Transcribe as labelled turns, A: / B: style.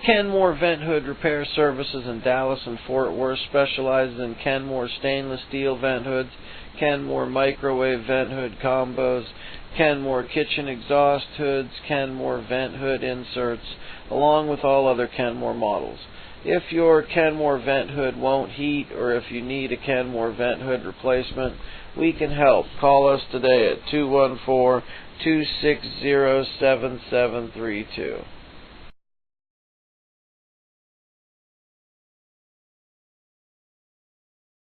A: Kenmore Vent Hood Repair Services in Dallas and Fort Worth specializes in Kenmore Stainless Steel Vent Hoods, Kenmore Microwave Vent Hood Combos, Kenmore Kitchen Exhaust Hoods, Kenmore Vent Hood Inserts, along with all other Kenmore models. If your Kenmore Vent Hood won't heat, or if you need a Kenmore Vent Hood replacement, we can help. Call us today at 214-260-7732.